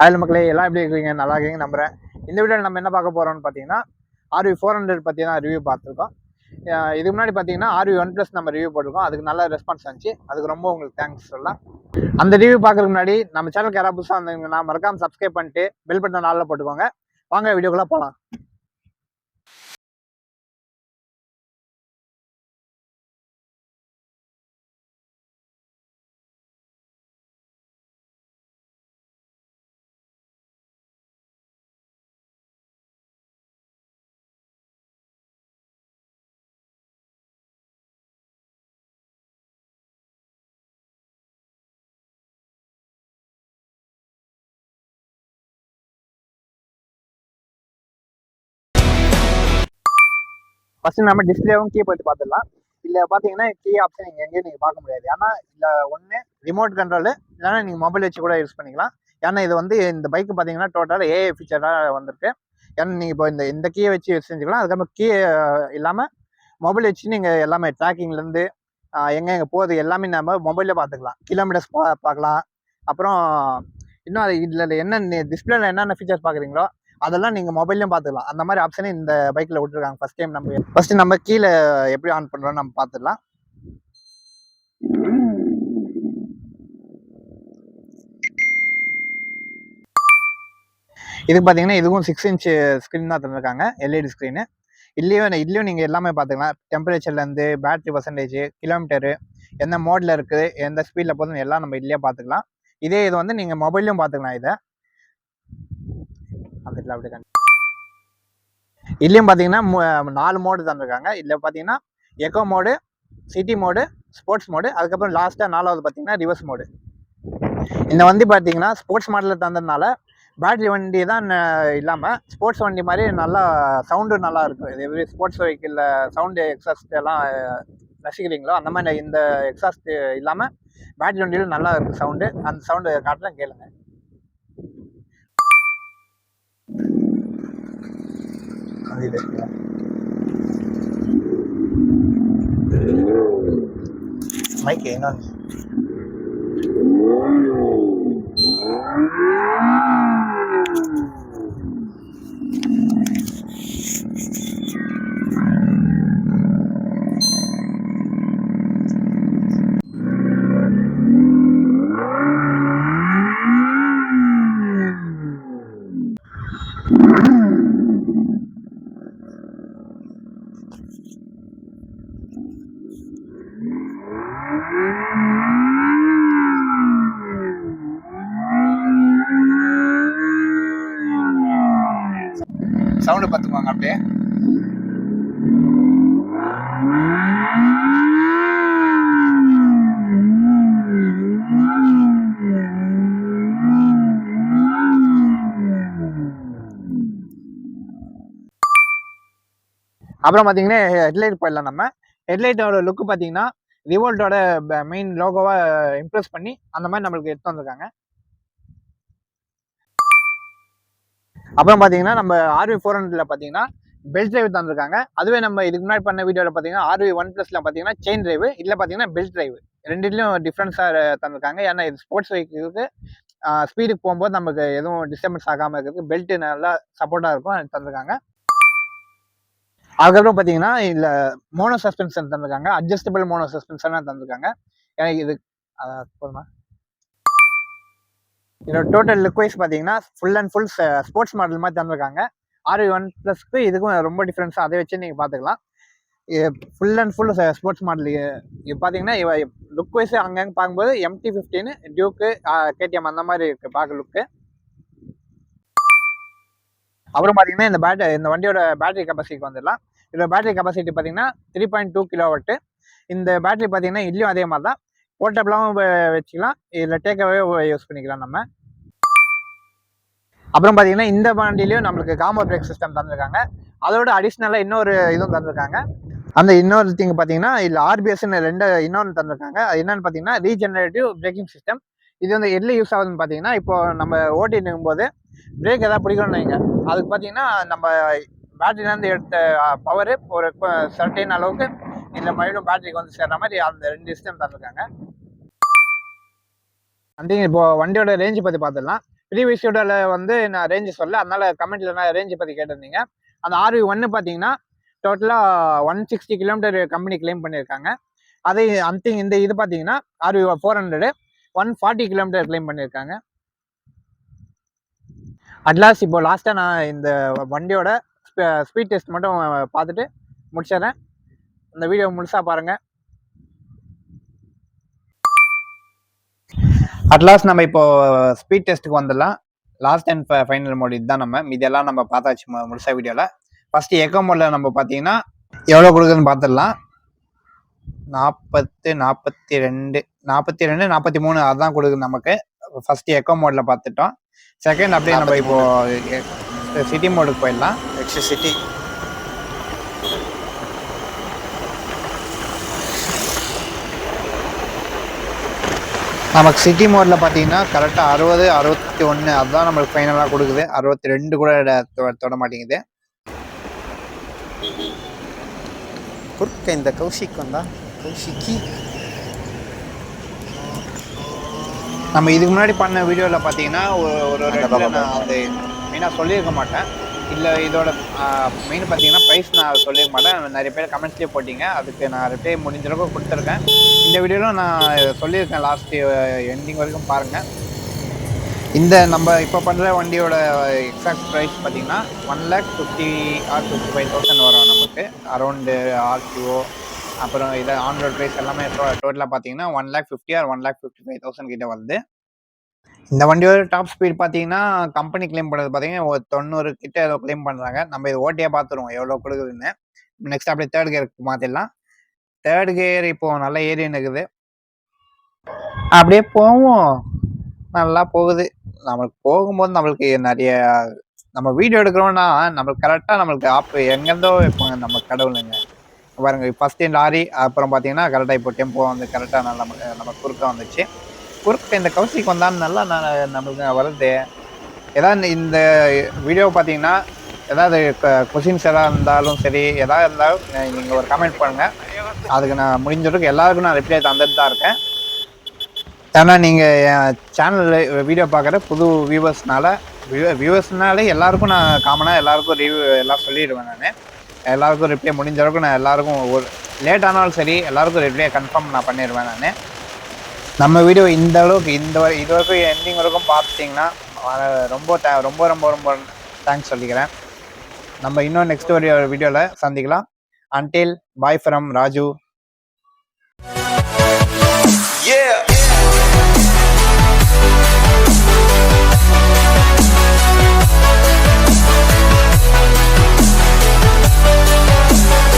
அதில் மக்களே எல்லாம் எப்படி இருக்கீங்க? நல்லா இருக்கீங்க நம்புறேன். இந்த வீடியோவில் நம்ம என்ன பார்க்க போகிறோம்னு பார்த்தீங்கன்னா RV 400 பற்றி தான் ரிவ்யூ பார்த்துருக்கோம். இதுக்கு முன்னாடி பார்த்தீங்கன்னா RV 1+ நம்ம ரிவ்யூ போட்டிருக்கோம். அதுக்கு நல்ல ரெஸ்பான்ஸ் வந்துச்சு. அதுக்கு ரொம்ப உங்களுக்கு தேங்க்ஸ் சொல்லலாம். அந்த ரிவ்யூ பார்க்குறதுக்கு முன்னாடி நம்ம சேனலுக்கு யாராவது புதுசாக வந்தீங்கன்னா மறக்காமல் சப்ஸ்கிரைப் பண்ணிட்டு பெல் பட்டன் நாளில் போட்டுக்கோங்க. வாங்க வீடியோக்குள்ளே போகலாம். ஃபர்ஸ்ட் நம்ம டிஸ்பிளேவும் கீ பற்றி பார்த்துடலாம். இல்லை பார்த்தீங்கன்னா கீ ஆப்ஷன் நீங்கள் எங்கேயும் நீங்கள் பார்க்க முடியாது. ஏன்னா இல்லை ஒன்று ரிமோட் கண்ட்ரோலு, இல்லைன்னா நீங்கள் மொபைல் வச்சு கூட யூஸ் பண்ணிக்கலாம். ஏன்னா இது வந்து இந்த பைக்கு பார்த்தீங்கன்னா டோட்டலாக ஏஐ ஃபீச்சராக வந்திருக்கு. ஏன்னா நீங்கள் இப்போ இந்த கீயை வச்சு செஞ்சுக்கலாம். அதுக்கப்புறம் கீ இல்லாமல் மொபைல் வச்சு நீங்கள் எல்லாமே ட்ராக்கிங்லேருந்து எங்கே போகுது எல்லாமே நம்ம மொபைலில் பார்த்துக்கலாம். கிலோமீட்டர்ஸ் பார்க்கலாம். அப்புறம் இன்னும் இதில் என்ன டிஸ்பிளேல என்னென்ன ஃபீச்சர்ஸ் பார்க்குறீங்களோ அதெல்லாம் நீங்கள் மொபைல்லையும் பார்த்துக்கலாம். அந்த மாதிரி ஆப்ஷனே இந்த பைக்கில் விட்டுருக்காங்க. ஃபர்ஸ்ட் டைம் நம்ம கீழே எப்படி ஆன் பண்ணுறோம் நம்ம பார்த்துடலாம். இது பார்த்தீங்கன்னா இதுவும் 6 இன்ச் ஸ்க்ரீன் தான் தந்துருக்காங்க, எல்இடி ஸ்க்ரீனு. இதுலேயும் நீங்கள் எல்லாமே பார்த்துக்கலாம். டெம்பரேச்சர்லேருந்து பேட்டரி பர்சன்டேஜ், கிலோமீட்டரு, எந்த மோடில் இருக்குது, எந்த ஸ்பீடில் போதுன்னு எல்லாம் நம்ம இதுலேயே பார்த்துக்கலாம். இதே இது வந்து நீங்கள் மொபைல்லையும் பார்த்துக்கலாம். இதை அந்த அப்படி இதுலேயும் பார்த்தீங்கன்னா 4 மோடு தந்துருக்காங்க. இதில் பார்த்தீங்கன்னா echo mode, city mode, sports mode, அதுக்கப்புறம் லாஸ்ட்டாக 4வது பார்த்தீங்கன்னா ரிவர்ஸ் மோடு. இந்த வண்டி பார்த்தீங்கன்னா ஸ்போர்ட்ஸ் மாடலில் தந்ததுனால பேட்டரி வண்டி தான் இல்லாமல் ஸ்போர்ட்ஸ் வண்டி மாதிரி நல்லா சவுண்டு நல்லா இருக்கும். இது எப்படி ஸ்போர்ட்ஸ் வெஹிக்கிளில் சவுண்டு எக்ஸாஸ்ட் எல்லாம் ரசிக்கிறீங்களோ அந்த மாதிரி இந்த எக்ஸாஸ்ட் இல்லாமல் பேட்டரி வண்டியில் நல்லா இருக்குது சவுண்டு. அந்த சவுண்டு காட்டலாம், கேளுங்க. மைக் என்ன சவுண்டு பார்த்துக்குவாங்க அப்படியே. அப்புறம் பார்த்தீங்கன்னா ஹெட்லைட் போயிடலாம். நம்ம ஹெட்லைட்டோட லுக்கு பார்த்தீங்கன்னா ரிவோல்ட்டோட மெயின் லோகோவை இம்ப்ரெஸ் பண்ணி அந்த மாதிரி நம்மளுக்கு எடுத்து வந்திருக்காங்க. அப்புறம் பார்த்தீங்கன்னா நம்ம RV 400 பார்த்தீங்கன்னா பெல்ட் டிரைவ் தந்திருக்காங்க. அதுவே நம்ம இதுக்கு முன்னாடி பண்ண வீடியோவில் பார்த்தீங்கன்னா RV 1+ல பார்த்தீங்கன்னா செயின் டிரைவ், இதில் பார்த்தீங்கன்னா பெல்ட் டிரைவ். ரெண்டுலேயும் டிஃப்ரென்ஸாக தந்திருக்காங்க. ஏன்னா இது ஸ்போர்ட்ஸ் வெஹிக்கிளுக்கு ஸ்பீடுக்கு போகும்போது நமக்கு எதுவும் டிஸ்டர்பன்ஸ் ஆகாமல் இருக்கிறதுக்கு பெல்ட்டு நல்லா சப்போர்ட்டாக இருக்கும் தந்திருக்காங்க. அதுக்கப்புறம் பார்த்தீங்கன்னா இதில் மோனோ சஸ்பென்ஷன் தந்திருக்காங்க, அட்ஜஸ்டபிள் மோனோ சஸ்பென்ஷனாக தந்திருக்காங்க. எனக்கு இது போதுமா? இதோட டோட்டல் லுக் வைஸ் பார்த்தீங்கன்னா full and full sports model மாதிரி தந்திருக்காங்க. RV 1+க்கு இதுக்கும் ரொம்ப டிஃப்ரென்ஸாக அதை வச்சு நீங்கள் பார்த்துக்கலாம். Full and full sports model. இது பார்த்தீங்கன்னா லுக் வைஸ் அங்கங்கே பார்க்கும்போது MT-15, டியூக்கு, KTM அந்த மாதிரி இருக்குது பார்க்க லுக்கு. அப்புறம் பார்த்தீங்கன்னா இந்த வண்டியோட பேட்டரி கெப்பாசிட்டிக்கு வந்துடலாம். இதோட பேட்டரி கெப்பாசிட்டி பார்த்தீங்கன்னா 3.2 kW. இந்த பேட்டரி பார்த்தீங்கன்னா இதுலேயும் அதே மாதிரி தான் போர்ட்டபிளாகவும் வச்சுக்கலாம், இதில் டேக்அவே யூஸ் பண்ணிக்கலாம் நம்ம. அப்புறம் பார்த்தீங்கன்னா இந்த வண்டிலையும் நம்மளுக்கு காம்போ பிரேக் சிஸ்டம் தந்திருக்காங்க. அதோட அடிஷ்னலாக இன்னொரு இதுவும் தந்திருக்காங்க. அந்த இன்னொரு திங் பார்த்தீங்கன்னா இதில் RBSன்னு இன்னொன்று தந்திருக்காங்க. அது என்னன்னு பார்த்தீங்கன்னா ரீஜெனரேட்டிவ் பிரேக்கிங் சிஸ்டம். இது வந்து எதில் யூஸ் ஆகுதுன்னு பார்த்தீங்கன்னா இப்போ நம்ம ஓட்டிட்டு இருக்கும்போது பிரேக் எதாவது பிடிக்கணும்னு வைங்க, அதுக்கு பார்த்தீங்கன்னா நம்ம பேட்டரியிலேருந்து எடுத்த பவர் ஒரு சர்டைன் அளவுக்கு இல்லை மறுபடியும் பேட்டரிக்கு வந்து சேர்ற மாதிரி அந்த 2 சிஸ்டம் தந்திருக்காங்க. இப்போ வண்டியோட ரேஞ்சு பற்றி பார்த்துடலாம். ப்ரீவியஸ் வீடியோவில் வந்து நான் ரேஞ்சு சொல்ல, அதனால கமெண்ட்ல நான் ரேஞ்சை பற்றி கேட்டிருந்தீங்க. அந்த RV1 பார்த்தீங்கன்னா டோட்டலாக 160 கிலோமீட்டர் கம்பெனி கிளைம் பண்ணியிருக்காங்க. அதே இந்த இது பார்த்தீங்கன்னா RV400 140 கிலோமீட்டர் கிளைம் பண்ணியிருக்காங்க. அட்லாஸ் இப்போ லாஸ்ட்டாக நான் இந்த வண்டியோட ஸ்பீட் டெஸ்ட் மட்டும் பார்த்துட்டு முடிச்சிடறேன். இந்த வீடியோ முழுசாக பாருங்கள். அட்லாஸ் நம்ம இப்போ ஸ்பீட் டெஸ்ட்டுக்கு வந்துடலாம். லாஸ்ட் அண்ட் ஃபைனல் மோட் இதுதான். நம்ம இதெல்லாம் நம்ம பார்த்தாச்சு முழுசா வீடியோவில். ஃபஸ்ட்டு எக்கோ மோடில் நம்ம பார்த்தீங்கன்னா எவ்வளோ கொடுக்குதுன்னு பார்த்துடலாம். 40, 42, 42, 43 அதுதான் கொடுக்குது நமக்கு. ஃபஸ்ட்டு எக்கோ மோடில் பார்த்துட்டோம். செகண்ட் அப்படியே நம்ம இப்போ சிட்டி மோடுக்கு போயிடலாம். Next city. நமக்கு சிட்டி மோடில் பார்த்தீங்கன்னா கரெக்டாக 60, 61 அதுதான் நம்மளுக்கு ஃபைனலாக கொடுக்குது. 62 கூட தொட மாட்டேங்குது. குறுக்க இந்த கௌஷிக் வந்தா கௌஷிக்கி நம்ம இதுக்கு முன்னாடி பண்ண வீடியோவில் பார்த்தீங்கன்னா ஒரு நான் அது மெயினாக சொல்லியிருக்க மாட்டேன். இல்லை இதோட மெயின் பார்த்தீங்கன்னா ப்ரைஸ் நான் சொல்லியிருக்க மாட்டேன். நிறைய பேர் கமெண்ட்ஸ்லேயே போட்டிங்க, அதுக்கு நான் ரிப்ளை முடிஞ்சளவுக்கு கொடுத்துருக்கேன். இந்த வீடியோவில் நான் சொல்லியிருக்கேன், லாஸ்ட்டு எண்டிங் வரைக்கும் பாருங்கள். இந்த நம்ம இப்போ பண்ணுற வண்டியோட எக்ஸாக்ட் ப்ரைஸ் பார்த்தீங்கன்னா 1,50,000 or 55,000 வரும் நமக்கு. அரௌண்டு RTO அப்புறம் இதை ஆன்ரோட் ப்ரைஸ் எல்லாமே டோட்டலாக பார்த்தீங்கன்னா 1,50,000 or 1,55,000 கிட்ட வருது. இந்த வண்டியோட டாப் ஸ்பீட் பார்த்தீங்கன்னா கம்பெனி கிளைம் பண்ணுறது பார்த்தீங்கன்னா 90 கிட்ட ஏதோ கிளைம் பண்ணுறாங்க. நம்ம இது ஓட்டியாக பார்த்துருவோம் எவ்வளோ கொடுக்குதுன்னு. நெக்ஸ்ட் அப்படியே தேர்ட் கியருக்கு மாற்றிடலாம். தேர்ட் கியர் இப்போது நல்லா ஏறி இருக்குது. அப்படியே போவோம், நல்லா போகுது. நம்மளுக்கு போகும்போது நம்மளுக்கு நிறைய நம்ம வீடியோ எடுக்கிறோம்னா நம்மளுக்கு கரெக்டாக நம்மளுக்கு எங்கேருந்தோ வைப்பாங்க நம்ம கடவுளுங்க. பாருங்க, ஃபஸ்ட்டு லாரி, அப்புறம் பார்த்தீங்கன்னா கரெக்டாக இப்போ டெம்போ வந்து கரெக்டாக நல்லா நம்ம குறுக்க வந்துச்சு. குறுக்க இந்த கௌசிக்கு வந்தாலும் நல்லா நம்மளுக்கு வருது. ஏதாவது இந்த வீடியோ பார்த்தீங்கன்னா ஏதாவது கொஷின்ஸ் எதாவது இருந்தாலும் சரி, எதாவது இருந்தாலும் நீங்கள் ஒரு கமெண்ட் பண்ணுங்கள். அதுக்கு நான் முடிஞ்சதுக்கு எல்லாருக்கும் நான் ரிப்ளை தந்துட்டு தான் இருக்கேன். ஏன்னா நீங்கள் என் சேனலில் வீடியோ பார்க்குற புது வியூவர்ஸ்னாலே எல்லாருக்கும் நான் காமனாக எல்லாருக்கும் ரிவ்யூ எல்லாம் சொல்லிடுவேன். நான் எல்லாருக்கும் ரிப்ளை முடிஞ்ச அளவுக்கு நான் எல்லாருக்கும் ஒரு லேட் ஆனாலும் சரி எல்லாருக்கும் ரிப்ளை கன்ஃபார்ம் நான் பண்ணிடுவேன். நான் நம்ம வீடியோ இந்த அளவுக்கு இது வரைக்கும் எண்டிங் வரைக்கும் பார்த்துட்டிங்கன்னா ரொம்ப ரொம்ப ரொம்ப ரொம்ப தேங்க்ஸ் சொல்லிக்கிறேன். நம்ம இன்னும் நெக்ஸ்ட் ஒரு வீடியோவில் சந்திக்கலாம். Until bye from Raju. Yeah.